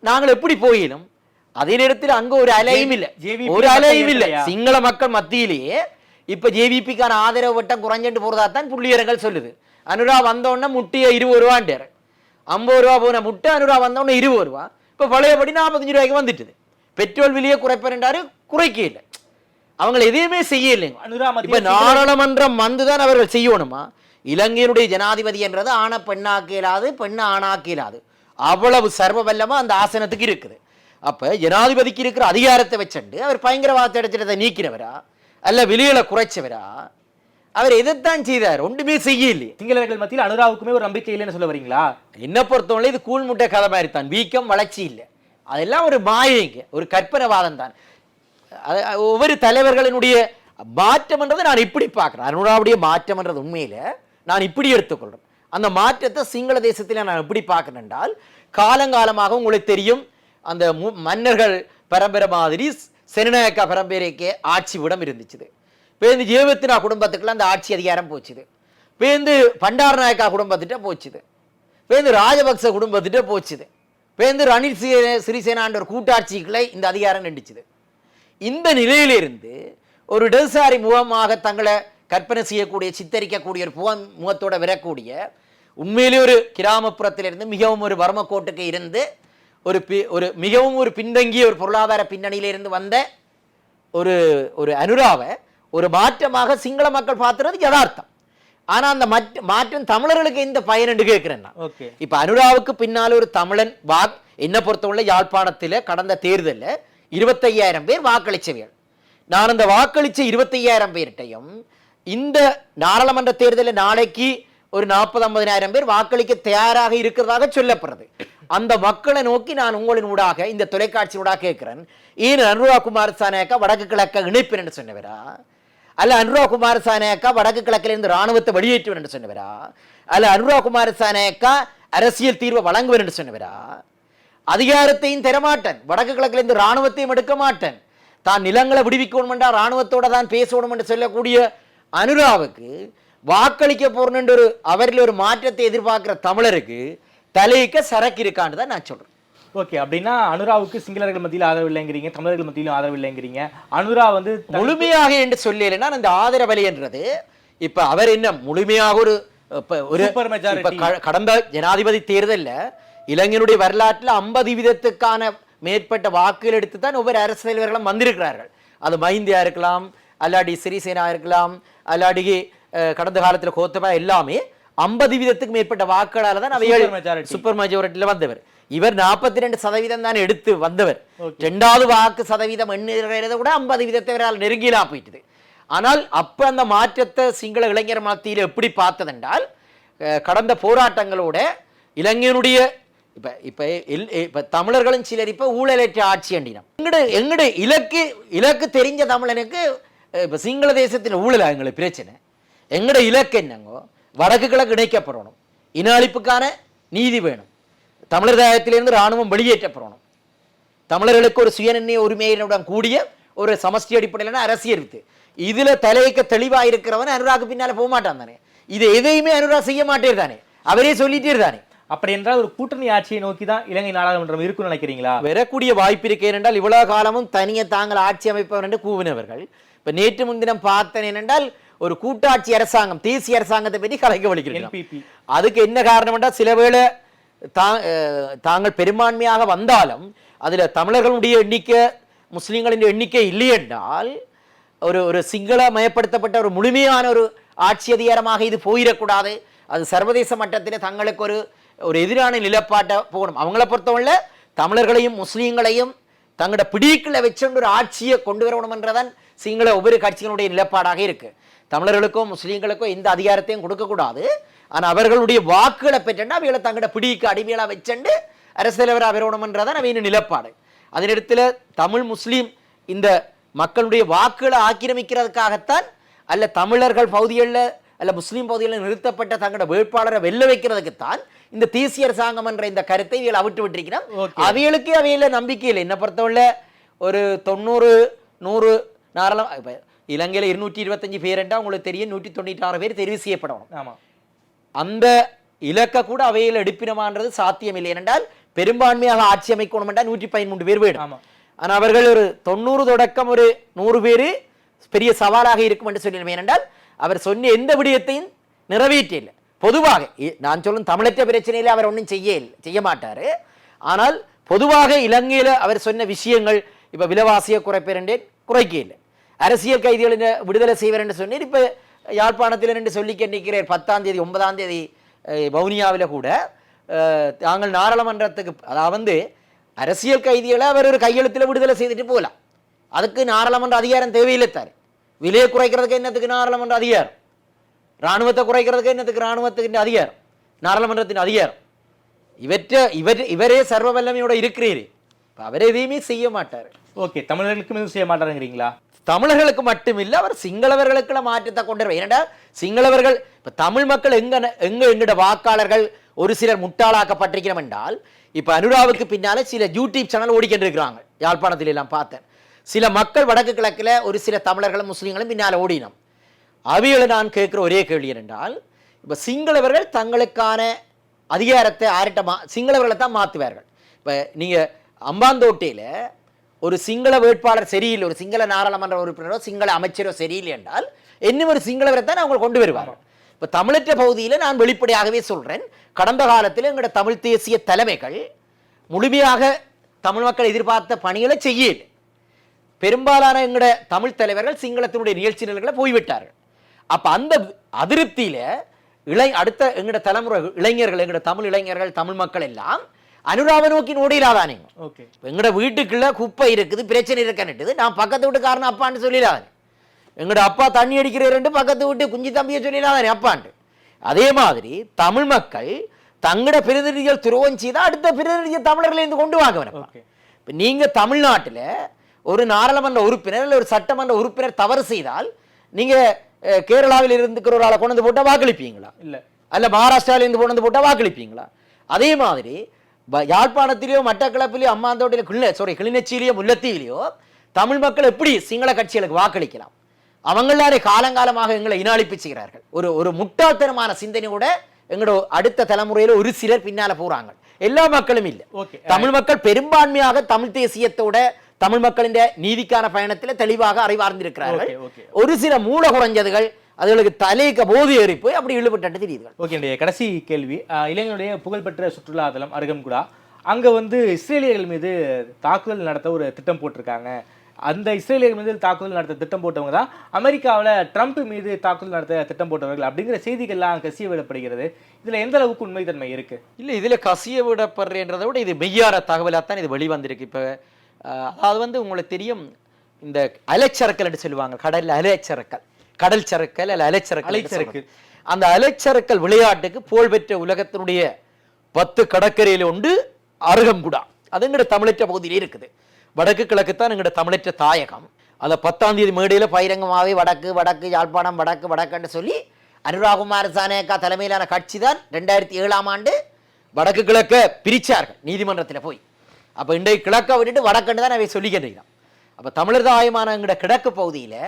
S3: நாங்கள் எப்படி போயிடும்? அதே நேரத்தில் அங்க ஒரு அலையும் இல்லை, ஒரு அலையும் இல்லை. சிங்கள மக்கள் மத்தியிலேயே இப்ப ஜேவிபிக்கான ஆதரவு வட்டம் குறைஞ்சிட்டு போறதாத்தான் புள்ளியரங்கள் சொல்லுது. அனுரா வந்தோடனே முட்டையை 20 ரூபான்ட்டாரு, 50 ரூபா போன முட்டை அனுரா வந்தோடனே 20 ரூபா, இப்ப பழையபடி 45 ரூபாய்க்கு வந்துட்டுது. பெட்ரோல் விலையை குறைப்பேன்றாரு, குறைக்க இல்லை, அவங்களை எதையுமே செய்ய இல்லைங்க. இப்ப நாடாளுமன்றம் வந்துதான் அவர்கள் செய்யணுமா? இலங்கையினுடைய ஜனாதிபதி என்றது ஆணை பெண்ணாக்க இயலாது, பெண்ணை ஆணாக்க இயலாது, அவ்வளவு சர்வ வல்லமா அந்த ஆசனத்துக்கு இருக்குது. அப்ப ஜனாதிபதிக்கு இருக்கிற அதிகாரத்தை வச்சுண்டு அவர் பயங்கரவாத இடத்திட்டத்தை நீக்கிறவரா அல்ல விலைகளை குறைச்சவரா? அவர் எதைத்தான் செய்தார்? ஒன்றுமே செய்ய இல்லை.
S4: சிங்களர்கள் மத்தியில் அனுராவுக்குமே ஒரு நம்பிக்கை இல்லைன்னு சொல்ல வரீங்களா?
S3: என்ன பொறுத்தவரை இது கூழ்முட்டை கதை மாதிரி தான், வீக்கம் வளர்ச்சி இல்லை, அதெல்லாம் ஒரு மாயைங்க, ஒரு கற்பனைவாதம் தான். ஒவ்வொரு தலைவர்களினுடைய மாற்றம் என்றதை நான் இப்படி பார்க்கிறேன். அனுராவுடைய மாற்றம் என்றது உண்மையில நான் இப்படி எடுத்துக்கொள்றேன். அந்த மாற்றத்தை சிங்கள தேசத்தில் நான் எப்படி பார்க்கிறேன் என்றால், காலங்காலமாக உங்களுக்கு தெரியும், அந்த மன்னர்கள் பரம்பரை மாதிரி செனநாயக்கா பரம்பரைக்கு ஆட்சி விடம் இருந்துச்சு. பேருந்து ஜேவத்தினா குடும்பத்துக்குள்ள அந்த ஆட்சி அதிகாரம் போச்சுது, பேருந்து பண்டார நாயக்கா குடும்பத்திட்ட போச்சுது, பேருந்து ராஜபக்ச குடும்பத்திட்ட போச்சுது, பேருந்து ரணில் சிறிசேனான்ற ஒரு கூட்டாட்சிகளை இந்த அதிகாரம் நின்றுச்சுது. இந்த நிலையிலிருந்து ஒரு இடதுசாரி முகமாக தங்களை கற்பனை செய்யக்கூடிய, சித்தரிக்கக்கூடிய ஒரு முகத்தோட வரக்கூடிய, உண்மையிலே ஒரு கிராமப்புறத்திலிருந்து மிகவும் ஒரு வர்மக்கோட்டுக்கு இருந்து ஒரு மிகவும் ஒரு பின்தங்கிய ஒரு பொருளாதார பின்னணியிலிருந்து வந்த ஒரு அனுராவை ஒரு மாற்றமாக சிங்கள மக்கள் பார்த்துறது யதார்த்தம். ஆனா அந்த மாற்றம் தமிழர்களுக்கு எந்த பயன் என்று கேட்கிறேன். இப்ப அனுராவுக்கு பின்னால் ஒரு தமிழன் என்ன பொறுத்தவரை யாழ்ப்பாணத்தில் கடந்த தேர்தலில் 25,000 பேர் வாக்களிச்சவர்கள். நான் அந்த வாக்களிச்ச 25,000 பேர்கிட்டையும் இந்த நாடாளுமன்ற தேர்தலில் நாளைக்கு ஒரு 40-50,000 பேர் வாக்களிக்க தயாராக இருக்கிறதாக சொல்லப்படுறது.
S1: அந்த மக்களை நோக்கி நான் உங்களின் ஊடாக இந்த தொலைக்காட்சியூடாக கேட்கிறேன், ஏன் அனுரா குமாரசானேக்கா வடக்கு கிழக்க இணைப்பேன் என்று சொன்னவரா, அல்ல அனுரா குமாரசானேக்கா வடக்கு கிழக்கிலிருந்து ராணுவத்தை வெளியேற்றுவேன் என்று சொன்னவரா, அல்ல அனுரா குமாரசானேக்கா அரசியல் தீர்வை வழங்குவேன் என்று சொன்னவரா? அதிகாரத்தையும் தரமாட்டேன், வடக்கு கிழக்கிலிருந்து ராணுவத்தையும் எடுக்க மாட்டேன், தான் நிலங்களை விடுவிக்கணும் என்றால் ராணுவத்தோட தான் பேசணும் என்று சொல்லக்கூடிய அனுராவுக்கு வாக்களிக்க போறேன் ஒரு அவரில் ஒரு மாற்றத்தை எதிர்பார்க்கிற தமிழருக்கு தலையிக்க சரக்கு இருக்கான்னு தான் நான் சொல்றேன்.
S4: ஓகே, அப்படின்னா அனுராவுக்கு சிங்களர்கள் மத்தியில் ஆதரவு இல்லைங்கிறீங்க, தமிழர்கள் மத்தியிலும் ஆதரவு இல்லைங்கிறீங்க. அனுரா வந்து
S1: முழுமையாக என்று சொல்லலைன்னா அந்த ஆதரவலை என்றது இப்ப அவர் என்ன முழுமையாக ஒரு கடந்த ஜனாதிபதி தேர்தலில் இளைஞருடைய வரலாற்றில் 50% மேற்பட்ட வாக்குகள் எடுத்து தான் ஒவ்வொரு அரசு தலைவர்களும் வந்திருக்கிறார்கள். அது மஹிந்தியா இருக்கலாம், அல்லாடி சிறிசேனா இருக்கலாம், அல்லாடி கடந்த காலத்தில் கோத்தபா எல்லாமே 50% மேற்பட்ட வாக்குகளால் தான் அவைகள் சூப்பர் மெஜாரிட்டியில் வந்தவர். இவர் 42% தான் எடுத்து வந்தவர். 2வது வாக்கு சதவீதம் எண்ணுகிறத விட 50% இவரால் நெருங்கிலாம் போயிட்டது. ஆனால் அப்ப அந்த மாற்றத்தை சிங்கள இளைஞர் மத்தியில் எப்படி பார்த்ததென்றால், கடந்த போராட்டங்களோட இளைஞனுடைய இப்ப தமிழர்களும் சிலர் இப்ப ஊழலற்ற ஆட்சி அண்டினம். எங்கட இலக்கு தெரிஞ்ச தமிழனுக்கு இப்ப சிங்கள தேசத்தில் ஊழல் எங்களுக்கு பிரச்சனை. எங்கட இலக்கு என்னங்கோ, வடக்கு கிழக்கு இணைக்கப்படணும், இன அழிப்புக்கான நீதி வேணும், தமிழர் தாயத்திலிருந்து இராணுவம் வெளியேற்றப்படணும், தமிழர்களுக்கு ஒரு சுயநிர்ணய உரிமையுடன் கூடிய ஒரு சமஷ்டி அடிப்படையிலான அரசியல் இருக்கு. இதுல தலையக்க தெளிவா இருக்கிறவன் அனுராக்கு பின்னால போக மாட்டான் தானே. இது எதையுமே அனுரா செய்ய மாட்டே தானே, அவரே சொல்லிட்டே தானே.
S4: அப்படி என்றால் ஒரு கூட்டணி ஆட்சியை நோக்கி தான் இலங்கை நாடாளுமன்றம் இருக்குன்னு நினைக்கிறீங்களா?
S1: வரக்கூடிய வாய்ப்பு இருக்கு. ஏனென்றால் இவ்வளவு காலமும் தனியே தாங்கள் ஆட்சி அமைப்பவர் என்று கூவினவர்கள் இப்ப நேற்று முன்தினம் பார்த்தேன் என்னென்றால் ஒரு கூட்டாட்சி அரசாங்கம், தேசிய அரசாங்கத்தை பற்றி கலைக்க வலிக்கிறேன். அதுக்கு என்ன காரணம் என்றால், சில வேளை தாங்கள் பெரும்பான்மையாக வந்தாலும் அதுல தமிழர்களுடைய எண்ணிக்கை முஸ்லிம்களின் எண்ணிக்கை இல்லை என்றால் ஒரு சிங்கள மயப்படுத்தப்பட்ட ஒரு முழுமையான ஒரு ஆட்சி அதிகாரமாக இது போயிடக்கூடாது. அது சர்வதேச மட்டத்தில் தங்களுக்கு ஒரு எதிரான நிலப்பாட்டை போகணும். அவங்கள பொறுத்தவரை தமிழர்களையும் முஸ்லீம்களையும் தங்களோட பிடிக்குள்ள வச்சு ஒரு ஆட்சியை கொண்டு வரணும் என்றதான் சிங்கள ஒவ்வொரு கட்சிகளுடைய நிலப்பாடாக இருக்கு. தமிழர்களுக்கோ முஸ்லீம்களுக்கோ எந்த அதிகாரத்தையும் கொடுக்கக்கூடாது. ஆனால் அவர்களுடைய வாக்குகளை பெற்றா அவைகளை தங்களோட பிடிக்கு அடிமையாக வச்சுண்டு அரசு தலைவராக வரணும் என்றதான் அவையின் நிலப்பாடு. அதனிடத்தில் தமிழ் முஸ்லீம் இந்த மக்களுடைய வாக்குகளை ஆக்கிரமிக்கிறதுக்காகத்தான், அல்ல தமிழர்கள் பகுதிகளில் அல்ல முஸ்லீம் பகுதிகளில் நிறுத்தப்பட்ட தங்களோட வேட்பாளரை வெல்ல வைக்கிறதுக்குத்தான் இந்த தேசிய அரசாங்கம் என்ற இந்த கருத்தை இவள் அவிட்டு விட்டிருக்கிறோம். அவைகளுக்கு அவையில நம்பிக்கை இல்லை. என்ன பொறுத்தவரை ஒரு 90-100 நாராளம் இலங்கையில் 225 பேர் என்றால் உங்களுக்கு தெரியும், 196 பேர் தெரிவு செய்யப்படணும். அந்த இலக்க கூட அவையில் எடுப்பினமான்றது சாத்தியம் இல்லை. ஏனென்றால் பெரும்பான்மையாக ஆட்சி அமைக்கணும் என்றால் 113 பேர் வேணும். ஆனால் அவர்கள் ஒரு 90 தொடக்கம் ஒரு 100 பேர் பெரிய சவாலாக இருக்கும் என்று சொல்லிடுமே. ஏனென்றால் அவர் சொன்ன எந்த விடயத்தையும் நிறைவேற்றில்லை. பொதுவாக நான் சொல்லும் தமிழற்ற பிரச்சனையில அவர் ஒன்றும் செய்ய மாட்டாரு. ஆனால் பொதுவாக இலங்கையில் அவர் சொன்ன விஷயங்கள், இப்ப விலைவாசியை குறைப்பேன் குறைக்க இல்லை, அரசியல் கைதிகளின் விடுதலை செய்வார் என்று சொன்னீர். இப்ப யாழ்ப்பாணத்தில் என்று சொல்லி நிற்கிறார். 10ஆம் தேதி 9ஆம் தேதி வவுனியாவில் கூட தாங்கள் நாடாளுமன்றத்துக்கு அதாவது அரசியல் கைதிகளை அவர் ஒரு கையெழுத்தில் விடுதலை செய்துட்டு போகலாம். அதுக்கு நாடாளுமன்ற அதிகாரம் தேவையில்லை தாரு. விலையை குறைக்கிறதுக்கு என்னத்துக்கு நாடாளுமன்ற அதிகாரம், இராணுவத்தை குறைக்கிறதுக்கு என்னத்துக்கு இராணுவத்துக்கு அதிகாரம், நாடாளுமன்றத்தின் அதிகாரம். இவரே சர்வ வல்லமையோட இருக்கிறீர். அவர் எதையுமே செய்ய மாட்டார்.
S4: ஓகே, தமிழர்களுக்கும் எதுவும் செய்ய மாட்டாருங்கிறீங்களா?
S1: தமிழர்களுக்கு மட்டுமில்லை, அவர் சிங்களவர்களுக்குள்ள மாற்றத்தை கொண்டு வருவார். ஏன்னா சிங்களவர்கள் இப்ப தமிழ் மக்கள் எங்கட வாக்காளர்கள் ஒரு சிலர் முட்டாளாக்கப்பட்டிருக்கிறோம் என்றால், இப்ப அனுராவுக்கு பின்னால சில யூடியூப் சேனல் ஓடிக்கிட்டு இருக்கிறாங்க. யாழ்ப்பாணத்தில் எல்லாம் பார்த்தேன். சில மக்கள் வடக்கு கிழக்கில் ஒரு சில தமிழர்களும் முஸ்லீம்களும் பின்னால் ஓடினோம். அவைகளை நான் கேட்கிற ஒரே கேள்வி என்றால், இப்ப சிங்களவர்கள் தங்களுக்கான அதிகாரத்தை சிங்களவர்களை தான் மாற்றுவார்கள். இப்ப நீங்க அம்பாந்தோட்டையில ஒரு சிங்கள வேட்பாளர் சரியில்லை, ஒரு சிங்கள நாடாளுமன்ற உறுப்பினரோ சிங்கள அமைச்சரோ சரியில்லை என்றால் இன்னும் ஒரு சிங்களவரை தான் அவங்க கொண்டு வருவாங்க. இப்ப தமிழற்ற பகுதியில் நான் வெளிப்படையாகவே சொல்றேன், கடந்த காலத்தில் எங்களோட தமிழ் தேசிய தலைமைகள் முழுமையாக தமிழ் மக்கள் எதிர்பார்த்த பணிகளை செய்யல. பெரும்பாலான எங்களோட தமிழ் தலைவர்கள் சிங்களத்தினுடைய நிகழ்ச்சி நிலைகளை போய்விட்டார்கள். அப்ப அந்த அதிருப்தியில அடுத்த எங்களோட தலைமுறை இளைஞர்கள், எங்களோட தமிழ் இளைஞர்கள், தமிழ் மக்கள் எல்லாம் அனுராவை நோக்கி ஓடிடாதானே. எங்களோட வீட்டுக்குள்ள குப்பை இருக்குது, பிரச்சனை இருக்கன்னுட்டு நான் பக்கத்து வீட்டுக்காரன் அப்பான்னு சொல்லிடாதானே. எங்களோட அப்பா தண்ணி அடிக்கிறாரு பக்கத்து வீட்டு குஞ்சு தம்பியை சொல்லிடாதானே அப்பான்ட்டு. அதே மாதிரி தமிழ் மக்கள் தங்கட பிரதிநிதிகள் துரோகம் செய்தால் அடுத்த பிரதிநிதியை தமிழர்களை இருந்து கொண்டு வாங்க வேணும். இப்போ நீங்கள் தமிழ்நாட்டில் ஒரு நாடாளுமன்ற உறுப்பினர் இல்லை ஒரு சட்டமன்ற உறுப்பினர் தவறு செய்தால் நீங்கள் கேரளாவில் இருந்துக்கிற ஒரு ஆளை கொண்டு வந்து போட்டால் வாக்களிப்பீங்களா? இல்லை. அல்ல மகாராஷ்டிராவில் இருந்து கொண்டு வந்து போட்டால் வாக்களிப்பீங்களா? அதே மாதிரி யாழ்ப்பாணத்திலேயோ மட்டக்களப்பிலேயோ அம்மாந்தோட்டையில கிளிநொச்சியிலேயோ முல்லைத்தீவிலேயோ தமிழ் மக்கள் எப்படி சிங்கள கட்சிகளுக்கு வாக்களிக்கலாம்? அவங்களாரே காலங்காலமாக எங்களை இனாளிப்பு செய்கிறார்கள். ஒரு முட்டாள்தனமான சிந்தனையோட எங்களோட அடுத்த தலைமுறையில ஒரு சிலர் பின்னால போறாங்க. எல்லா மக்களும் இல்லை. தமிழ் மக்கள் பெரும்பான்மையாக தமிழ் தேசியத்தோட தமிழ் மக்களின் நீதிக்கான பயணத்தில் தெளிவாக அறிவார்ந்திருக்கிறார்கள். ஒரு சில மூல குறைஞ்சதுகள் அதுகளுக்கு தலைக்கு போது ஏறி போய் அப்படி இழுபட்டு தெரியுது.
S4: ஓகே, கடைசி கேள்வி. இலங்கையுடைய புகழ்பெற்ற சுற்றுலா தலம் அருகம்குடா, அங்க வந்து இஸ்ரேலியர்கள் மீது தாக்குதல் நடத்த ஒரு திட்டம் போட்டிருக்காங்க. அந்த இஸ்ரேலியர்கள் மீது தாக்குதல் நடத்த திட்டம் போட்டவங்க தான் அமெரிக்காவில் ட்ரம்ப் மீது தாக்குதல் நடத்த திட்டம் போட்டவர்கள் அப்படிங்கிற செய்திகள்லாம் கசிய விடப்படுகிறது. இதில் எந்த அளவுக்கு உண்மைத்தன்மை இருக்கு?
S3: இல்லை, இதில் கசிய விடப்படுறதை விட இது மெய்யார தகவலாக தான் இது வெளிவந்திருக்கு. இப்போ அது வந்து உங்களுக்கு தெரியும், இந்த அலைச்சரக்கல் என்று சொல்லுவாங்க, கடல் அலைச்சரக்கல், கடல் சரக்கல் அல்ல அலைச்சரக்கல். அந்த அலைச்சரக்கல் விளையாட்டுக்கு புகழ்பெற்ற உலகத்தினுடைய 10 கடற்கரையில் உண்டு அருகம்குடா. அது எங்கட தமிழற்ற பகுதியிலே இருக்குது. வடக்கு கிழக்கு தான் எங்கட தமிழற்ற தாயகம். அதை 10ஆம் தேதி மேடையில் பகிரங்கமாகவே வடக்கு யாழ்ப்பாணம் வடக்குன்னு சொல்லி அனுராகுமார் சானேக்கா தலைமையிலான கட்சி தான் 2007ஆம் ஆண்டு வடக்கு கிழக்க பிரிச்சார்கள் நீதிமன்றத்தில் போய். அப்போ இன்றைக்கு கிழக்க விட்டுட்டு வடக்குன்னு தான் அவை சொல்லிக்கின்றான். அப்போ தமிழர் தாயமான எங்கட கிழக்கு பகுதியில்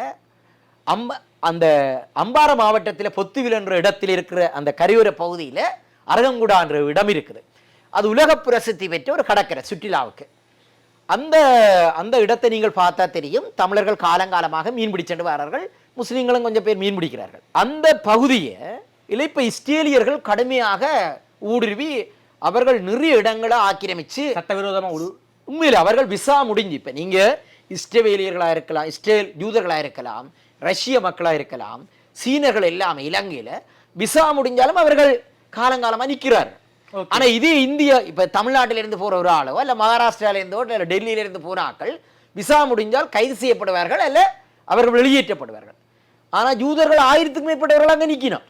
S3: அந்த அம்பார மாவட்டத்தில் பொத்துவில் என்ற இடத்தில் இருக்கிற அந்த கரையோர பகுதியில் அருகம்குடா என்ற இடம் இருக்குது. அது உலக பிரசித்தி பெற்ற ஒரு கடற்கரை சுற்றுலாவுக்கு. அந்த இடத்தை நீங்கள் பார்த்தா தெரியும், தமிழர்கள் காலங்காலமாக மீன் பிடிச்சென்று வரார்கள், முஸ்லீம்களும் கொஞ்சம் பேர் மீன் பிடிக்கிறார்கள். அந்த பகுதியை இப்போ இஸ்ரேலியர்கள் கடுமையாக ஊடுருவி அவர்கள் நிறைய இடங்களை ஆக்கிரமித்து
S4: சட்டவிரோதமாக
S3: உண்மையில் அவர்கள் விசா முடிஞ்சு, இப்போ நீங்கள் இஸ்ரேலியர்களாக இருக்கலாம், இஸ்ரேல் யூதர்களாக இருக்கலாம், ரஷ்ய மக்களாக இருக்கலாம், சீனர்கள் எல்லாமே இலங்கையில் விசா முடிஞ்சாலும் அவர்கள் காலங்காலமாக நிற்கிறார்கள். ஆனா இதே இந்தியா இப்ப தமிழ்நாட்டிலிருந்து போற ஒரு ஆளோ அல்ல மகாராஷ்டிராலேருந்தோ இல்ல டெல்லியிலிருந்து போன ஆக்கள் விசா முடிஞ்சால் கைது செய்யப்படுவார்கள் அல்ல அவர்கள் வெளியேற்றப்படுவார்கள். ஆனா யூதர்கள் 1000க்கும் மேற்பட்டவர்கள் அங்க நிக்கணும்.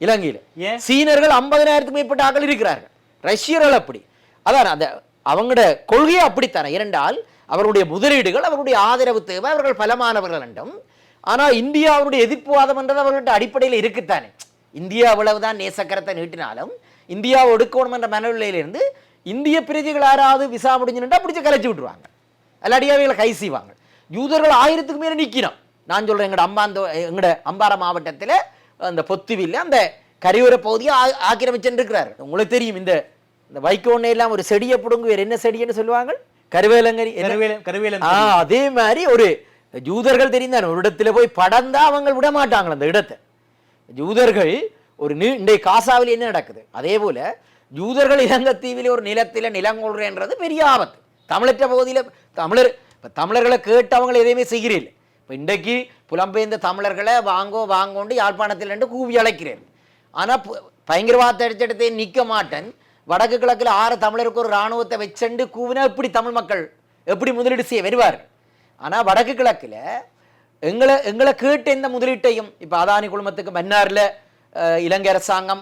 S3: இலங்கையில சீனர்கள் 50,000க்கும் மேற்பட்ட ஆக்கள் இருக்கிறார்கள், ரஷ்யர்கள் அப்படி. அதான் அந்த அவங்களோட கொள்கையை அப்படித்தானே. இரண்டால் அவருடைய முதலீடுகள் அவருடைய ஆதரவு தேவை, அவர்கள் பலமானவர்கள் என்றும். ஆனா இந்தியாவுடைய எதிர்ப்புவாதம் என்றது அவர்கள்ட்ட அடிப்படையில் இருக்குத்தானே. இந்தியா அவ்வளவுதான் நேசக்கரத்தை நீட்டினாலும் இந்தியாவை ஒடுக்கணும் என்ற மனநிலையிலிருந்து இந்திய பிரஜைகள் யாராவது விசா முடிஞ்சுட்டா பிடிச்சி கலைச்சி விட்டுருவாங்க, அல்லாடியாவைகளை கை செய்வாங்க. யூதர்கள் 1000க்கு மேலே நிற்கணும். நான் சொல்றேன், எங்கட அம்பார மாவட்டத்தில் அந்த பொத்துவில் அந்த கரையோர பகுதியை ஆக்கிரமிச்சுருக்கிறார். உங்களுக்கு தெரியும், இந்த வைக்கோண்ணே எல்லாம் ஒரு செடியை பிடுங்கு, வேறு என்ன செடின்னு சொல்லுவாங்க, கருவேலங்கரி. அதே மாதிரி ஒரு யூதர்கள் தெரிந்தார் ஒரு இடத்துல போய் படந்தா அவங்க விட மாட்டாங்க அந்த இடத்தை. யூதர்கள் ஒரு இன்றைய காசாவில் என்ன நடக்குது, அதே போல யூதர்கள் இலங்கைத்தீவில் ஒரு நிலத்தில் நிலங்கொள்றேன்றது பெரிய ஆபத்து. தமிழற்ற பகுதியில் தமிழர்களை கேட்டு அவங்களை எதையுமே செய்கிறீர்கள். இப்போ இன்றைக்கு புலம்பெயர்ந்த தமிழர்களை வாங்கோண்டு யாழ்ப்பாணத்தில் நின்று கூவி அழைக்கிறேன். ஆனால் பயங்கரவாத அடிச்சடத்தை நிற்க மாட்டேன். வடக்கு கிழக்கில் 6 தமிழருக்கு ஒரு இராணுவத்தை வச்சண்டு கூவினா எப்படி தமிழ் மக்கள் எப்படி முதலீடு செய்ய வருவார்கள்? ஆனால் வடக்கு கிழக்கில் எங்களை கேட்டு எந்த முதலீட்டையும் இப்போ அதானி குழுமத்துக்கு மன்னாரில் இலங்கை அரசாங்கம்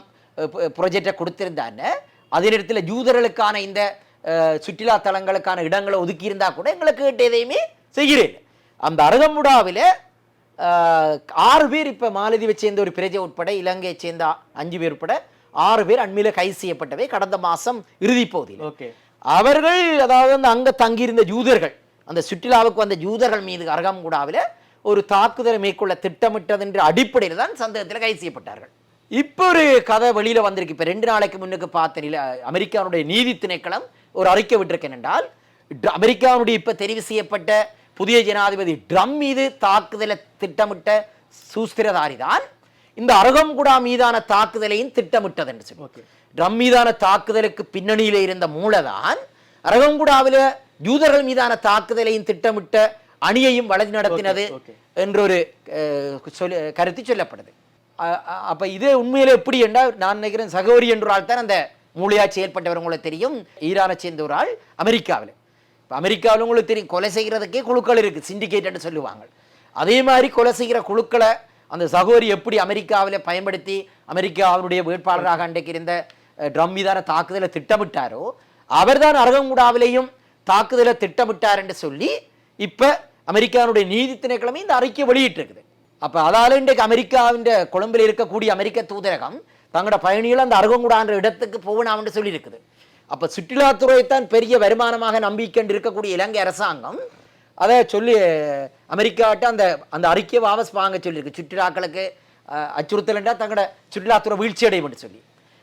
S3: ப்ரொஜெக்டை கொடுத்திருந்தான்னு அதே நேரத்தில் யூதர்களுக்கான இந்த சுற்றுலா தலங்களுக்கான இடங்களை ஒதுக்கியிருந்தா கூட எங்களுக்கு கேட்டு எதையுமே செய்கிறேன். அந்த அருகம்குடாவில் 6 பேர் இப்போ மாலதீவை சேர்ந்த ஒரு பிரஜை உட்பட இலங்கையை சேர்ந்த 5 பேர் உட்பட 6 பேர் அண்மையில் கைது செய்யப்பட்டவை கடந்த மாதம் இறுதி பகுதியில். அவர்கள் அதாவது அந்த அங்கே தங்கியிருந்த யூதர்கள், அந்த சுற்றுலாவுக்கு வந்த யூதர்கள் மீது அருகம்குடாவில் ஒரு தாக்குதலை மேற்கொள்ள திட்டமிட்டது என்ற அடிப்படையில் தான் சந்தேகத்தில் கைது செய்யப்பட்டார்கள். இப்போ ஒரு கதை வெளியில் வந்திருக்கு. இப்போ 2 நாளைக்கு முன்னுக்கு பார்த்த அமெரிக்காவுடைய நீதி திணைக்களம் ஒரு அறிக்கை விட்டிருக்கேன் என்றால், அமெரிக்காவுடைய இப்போ தெரிவு செய்யப்பட்ட புதிய ஜனாதிபதி ட்ரம்ப் மீது தாக்குதலை திட்டமிட்ட சூஸ்திரதாரி தான் இந்த அருகம்குடா மீதான தாக்குதலையும் திட்டமிட்டது என்று சொல்லி. ட்ரம்ப் மீதான தாக்குதலுக்கு பின்னணியில் இருந்த மூலதான் அருகம்குடாவில் யூதர்கள் மீதான தாக்குதலையும் திட்டமிட்ட அணியையும் வழி நடத்தினது என்றொரு கருத்து சொல்லப்படுது. அப்ப இது உண்மையில எப்படி என்றால், நான் நினைக்கிறேன் சகோரி என்ற ஆள் தான் அந்த மூளையா செயல்பட்டவர். உங்களுக்கு தெரியும், ஈரானை சேர்ந்த ஒரு ஆள் அமெரிக்காவில். அமெரிக்காவில் உங்களுக்கு தெரியும், கொலை செய்கிறதுக்கே குழுக்கள் இருக்கு, சிண்டிகேட் சொல்லுவாங்க. அதே மாதிரி கொலை செய்கிற குழுக்களை அந்த சகோரி எப்படி அமெரிக்காவில் பயன்படுத்தி அமெரிக்காவுடைய வேட்பாளராக அன்றைக்கு இருந்த
S1: ட்ரம் மீதான தாக்குதலை திட்டமிட்டாரோ அவர்தான் அரகங்குடாவிலையும் தாக்குதலை திட்டமிட்டார் என்று சொல்லி இப்ப அமெரிக்காவுடைய நீதி திணைக்களமே இந்த அறிக்கை வெளியிட்டிருக்குது. அப்ப அதால இன்றைக்கு அமெரிக்காவின் கொழும்பில் இருக்கக்கூடிய அமெரிக்க தூதரகம் தங்களோட பயணிகள் அந்த அரகங்குடான்ற இடத்துக்கு போகணும் என்று சொல்லி இருக்குது. அப்ப சுற்றுலாத்துறையைத்தான் பெரிய வருமானமாக நம்பிக்கொண்டு இருக்கக்கூடிய இலங்கை அரசாங்கம் அதை சொல்லி அமெரிக்காட்ட அந்த அந்த அறிக்கையை வாபஸ் வாங்க சொல்லியிருக்கு. சுற்றுலாக்களுக்கு அச்சுறுத்தல் என்றால் தங்களோட சுற்றுலாத்துறை வீழ்ச்சி அடையும் என்று சொல்லி.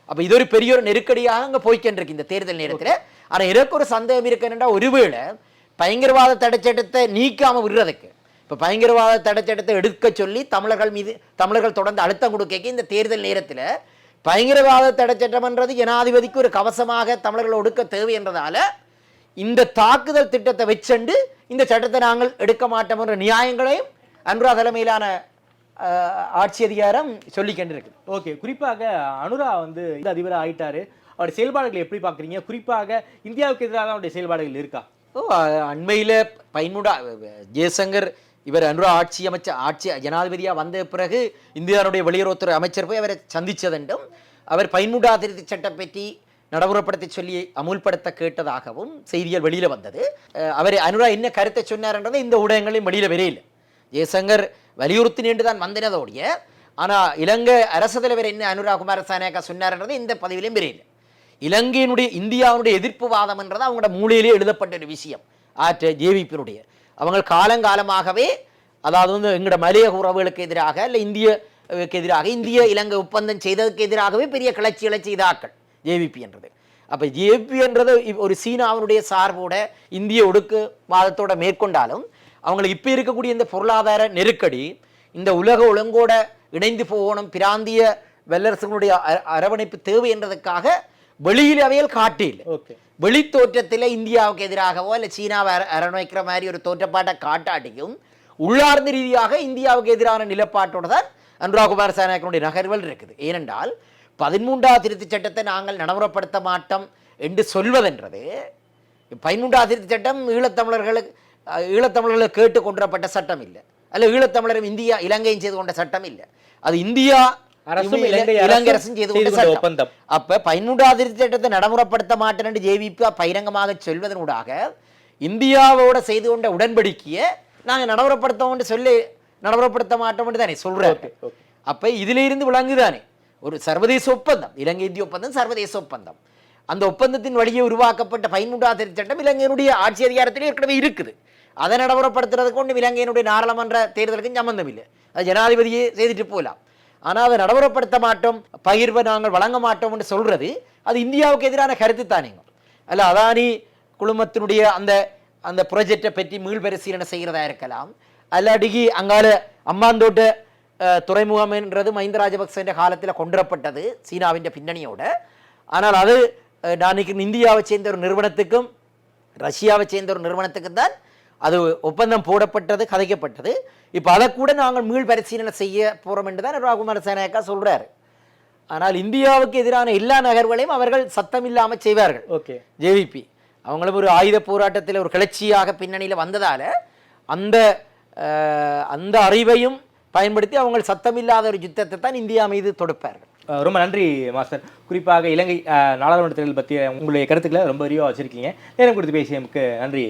S1: அப்ப இது ஒரு பெரிய ஒரு நெருக்கடியாக அங்கே போய்கின்றிருக்கு இந்த தேர்தல் நேரத்தில். ஆனால் எனக்கு ஒரு சந்தேகம் இருக்குன்னா, ஒருவேளை பயங்கரவாத தடைச்சட்டத்தை நீக்காம விடுறதுக்கு இப்போ பயங்கரவாத தடைச்சட்டத்தை எடுக்க சொல்லி தமிழர்கள் தொடர்ந்து அழுத்தம் கொடுக்க இந்த தேர்தல் நேரத்தில் பயங்கரவாத தடைச்சட்டம்ன்றது ஜனாதிபதிக்கு ஒரு கவசமாக தமிழர்கள் ஒடுக்க தேவை என்றதால இந்த தாக்குதல் திட்டத்தை வச்செண்டு இந்த சட்டத்தை நாங்கள் எடுக்க மாட்டோம் என்ற நியாயங்களையும் அனுரா தலைமையிலான ஆட்சி அதிகாரம் சொல்லிக்கொண்டிருக்கு.
S4: ஓகே, குறிப்பாக அனுரா வந்து இந்த அதிபராக ஆயிட்டாரு. அவருடைய செயல்பாடுகளை எப்படி பார்க்குறீங்க? குறிப்பாக இந்தியாவுக்கு எதிராக அவருடைய செயல்பாடுகள் இருக்கா?
S1: அண்மையில் பயன்முடா ஜெய்சங்கர் இவர் அனுரா ஆட்சி ஜனாதிபதியாக வந்த பிறகு இந்தியாவுடைய வெளியுறவுத்துறை அமைச்சர் போய் அவரை சந்தித்ததென்றும் அவர் பயன்முடா திருத்தி சட்டம் பற்றி நடைமுறைப்படுத்த சொல்லி அமுல்படுத்த கேட்டதாகவும் செய்திகள் வெளியில் வந்தது. அவர் அனுரா என்ன கருத்தை சொன்னார்ன்றதை இந்த ஊடகங்களையும் வெளியில் வரையில்லை. ஜெய்சங்கர் வலியுறுத்தி நின்று தான் வந்தனதோடைய, ஆனால் இலங்கை அரசு தலைவர் என்ன அனுரா குமாரசானேக்கா சொன்னார்ன்றது இந்த பதிவிலையும் வரையில்லை. இந்தியாவுடைய எதிர்ப்பு வாதம் என்றது அவங்களோட மூலையிலே எழுதப்பட்ட ஒரு விஷயம். ஜேவிபியினுடைய அவங்க காலங்காலமாகவே, அதாவது வந்து எங்களோட மலையக உறவுகளுக்கு எதிராக இல்லை இந்தியாவுக்கு எதிராக இந்திய இலங்கை ஒப்பந்தம் செய்ததுக்கு எதிராகவே பெரிய கிளர்ச்சிகளை செய்தாக்கள் ஜேவிபி என்றது. அப்போ ஜேவிபி என்றது ஒரு சீனாவினுடைய சார்போட இந்திய ஒடுக்கு வாதத்தோட மேற்கொண்டாலும் அவங்களுக்கு இப்போ இருக்கக்கூடிய இந்த பொருளாதார நெருக்கடி, இந்த உலக ஒழுங்கோட இணைந்து போகணும், பிராந்திய வல்லரசுகளுடைய அரவணைப்பு தேவை என்றதுக்காக வெளியில் அவையில் காட்டில் வெளி தோற்றத்தில் இந்தியாவுக்கு எதிராகவோ இல்லை சீனாவை அரவணைக்கிற மாதிரி ஒரு தோற்றப்பாட்டை காட்டாட்டியும் உள்ளார்ந்த ரீதியாக இந்தியாவுக்கு எதிரான நிலப்பாட்டோடு தான் அனுரா குமாரசானேக்கனுடைய நகர்வுகள் இருக்குது. ஏனென்றால் 13ஆம் திருத்தச் சட்டத்தை நாங்கள் நடைமுறைப்படுத்த மாட்டோம் என்று சொல்வதென்றது, 13ஆம் திருத்தச் சட்டம் ஈழத்தமிழர்களுக்கு கேட்டு கொண்டுவரப்பட்ட சட்டம் இல்லை, அல்ல ஈழத்தமிழரும் இலங்கையும் செய்து கொண்ட சட்டம் இல்லை, அது இந்தியா இலங்கை அரசும் செய்து கொண்ட சட்டம். அப்ப 13ஆம் திருத்தச் சட்டத்தை நடைமுறைப்படுத்த மாட்டேன் என்று ஜேவிபி பகிரங்கமாக சொல்வதனூடாக இந்தியாவோட செய்து கொண்ட உடன்படிக்கையை நாங்கள் நடைமுறைப்படுத்த மாட்டோம் என்று தானே சொல்றாரு. அப்ப இதுல இருந்து விளங்குதானே ஒரு சர்வதேச ஒப்பந்தம், இலங்கை இந்திய ஒப்பந்தம் சர்வதேச ஒப்பந்தம். அந்த ஒப்பந்தத்தின் வழியே உருவாக்கப்பட்ட 13ஆம் திருத்தச் சட்டம் இலங்கையினுடைய ஆட்சி அதிகாரத்திலே ஏற்கனவே இருக்குது. அதை நடைமுறைப்படுத்துறதுக்கு ஒன்று இலங்கையினுடைய நாடாளுமன்ற தேர்தலுக்கும் சம்பந்தம் இல்லை, அது ஜனாதிபதியே செய்துட்டு போகலாம். ஆனால் அதை நடைமுறைப்படுத்த மாட்டோம், பகிர்வை நாங்கள் வழங்க மாட்டோம் என்று சொல்றது அது இந்தியாவுக்கு எதிரான கருத்து தானே. அல்ல அதானி குழுமத்தினுடைய அந்த அந்த ப்ராஜெக்டை பற்றி மீள்பரிசீலனை செய்கிறதா இருக்கலாம், அல்லாடிக்கு அங்கால அம்மாந்தோட்ட துறைமுகம் என்றது மஹிந்த ராஜபக்சேன்ற காலத்தில் கொண்டுவரப்பட்டது சீனாவின் பின்னணியோட. ஆனால் அது நான் இந்தியாவை சேர்ந்த ஒரு நிறுவனத்துக்கும் ரஷ்யாவை சேர்ந்த ஒரு நிறுவனத்துக்கும் தான் அது ஒப்பந்தம் போடப்பட்டது, கதைக்கப்பட்டது. இப்போ அதை கூட நாங்கள் மீள் பரிசீலனை செய்ய போகிறோம் என்று தான் குமாரசானேக்கா சொல்கிறாரு. ஆனால் இந்தியாவுக்கு எதிரான எல்லா நகர்வுகளையும் அவர்கள் சத்தம் இல்லாமல் செய்வார்கள்.
S4: ஓகே,
S1: ஜேவிபி அவங்களும் ஒரு ஆயுத போராட்டத்தில் ஒரு கிளர்ச்சியாக பின்னணியில் வந்ததால அந்த அறிவையும் பயன்படுத்தி அவங்க சத்தமில்லாத ஒரு யுத்தத்தை தான் இந்தியா மீது தொடுப்பார்கள்.
S4: ரொம்ப நன்றி மாஸ்டர். குறிப்பாக இலங்கை நாடாளுமன்ற தேர்தல் பற்றிய உங்களுடைய கருத்துக்களை ரொம்ப விரிவாக வச்சிருக்கீங்க. நேரம் கொடுத்து பேசியதுக்கு நன்றி.